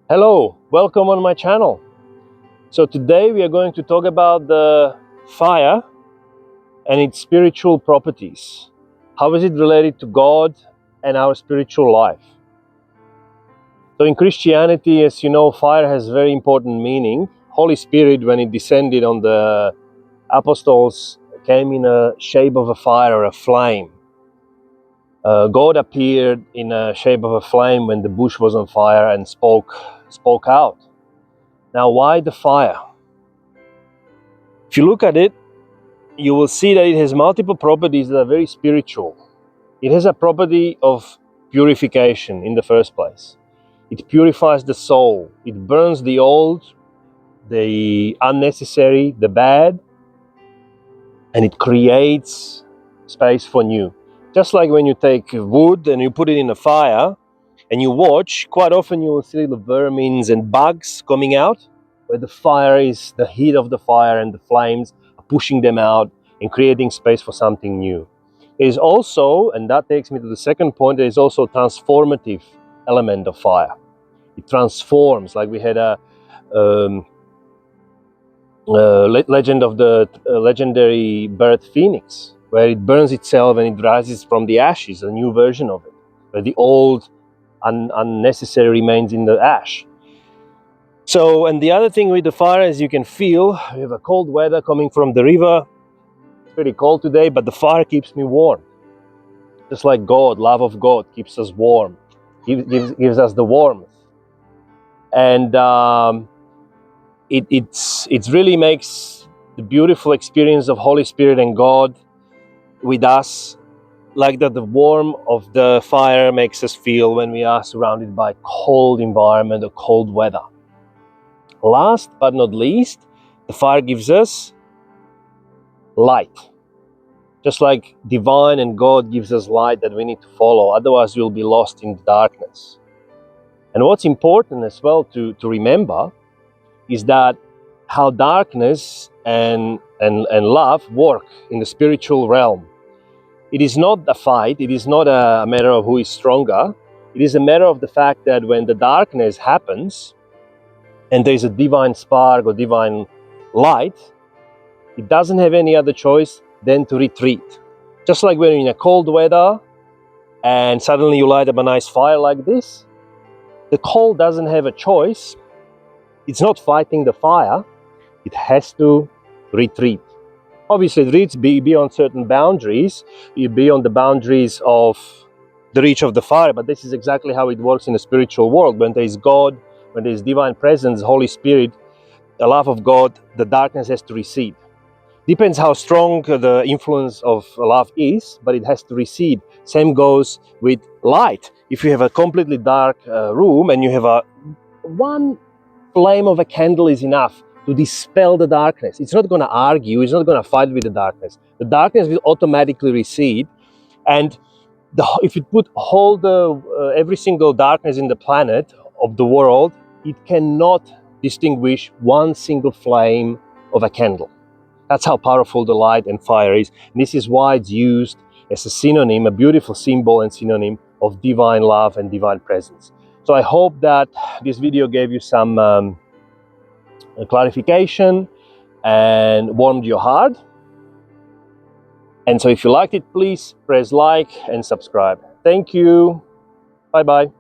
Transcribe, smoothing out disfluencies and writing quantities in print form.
Hello, welcome on my channel. So today we are going to talk about the fire and its spiritual properties. How is it related to God and our spiritual life? So in Christianity, as you know, fire has very important meaning. Holy Spirit, when it descended on the apostles, came in a shape of a fire or a flame. God appeared in a shape of a flame when the bush was on fire and spoke out. Now, why the fire? If you look at it, you will see that it has multiple properties that are very spiritual. It has a property of purification in the first place. It purifies the soul. It burns the old, the unnecessary, the bad, and it creates space for new. Just like when you take wood and you put it in a fire and you watch, quite often you will see the vermins and bugs coming out, where the fire is, the heat of the fire and the flames are pushing them out and creating space for something new. There is also, and that takes me to the second point, there is also a transformative element of fire. It transforms, like we had a legend of the legendary bird phoenix, where it burns itself and it rises from the ashes, a new version of it, where the old unnecessary remains in the ash. So, and the other thing with the fire, as you can feel, we have a cold weather coming from the river. It's pretty cold today, but the fire keeps me warm. Just like God, love of God keeps us warm, gives us the warmth. And it really makes the beautiful experience of Holy Spirit and God with us, like that the warmth of the fire makes us feel when we are surrounded by cold environment or cold weather. Last but not least, the fire gives us light. Just like divine and God gives us light that we need to follow, otherwise we'll be lost in the darkness. And what's important as well to remember is that how darkness and love work in the spiritual realm. It is not a fight, it is not a matter of who is stronger. It is a matter of the fact that when the darkness happens and there is a divine spark or divine light, it doesn't have any other choice than to retreat. Just like when you're in a cold weather and suddenly you light up a nice fire like this, the cold doesn't have a choice. It's not fighting the fire, it has to retreat. Obviously, it retreats beyond certain boundaries, beyond the boundaries of the reach of the fire, but this is exactly how it works in the spiritual world. When there is God, when there is divine presence, Holy Spirit, the love of God, the darkness has to recede. Depends how strong the influence of love is, but it has to recede. Same goes with light. If you have a completely dark room and you have one flame of a candle is enough to dispel the darkness. It's not going to argue, it's not going to fight with the darkness. The darkness will automatically recede, and if you put every single darkness in the planet of the world, it cannot distinguish one single flame of a candle. That's how powerful the light and fire is. And this is why it's used as a synonym, a beautiful symbol and synonym of divine love and divine presence. So I hope that this video gave you some clarification and warmed your heart. And so if you liked it, please press like and subscribe. Thank you. Bye-bye.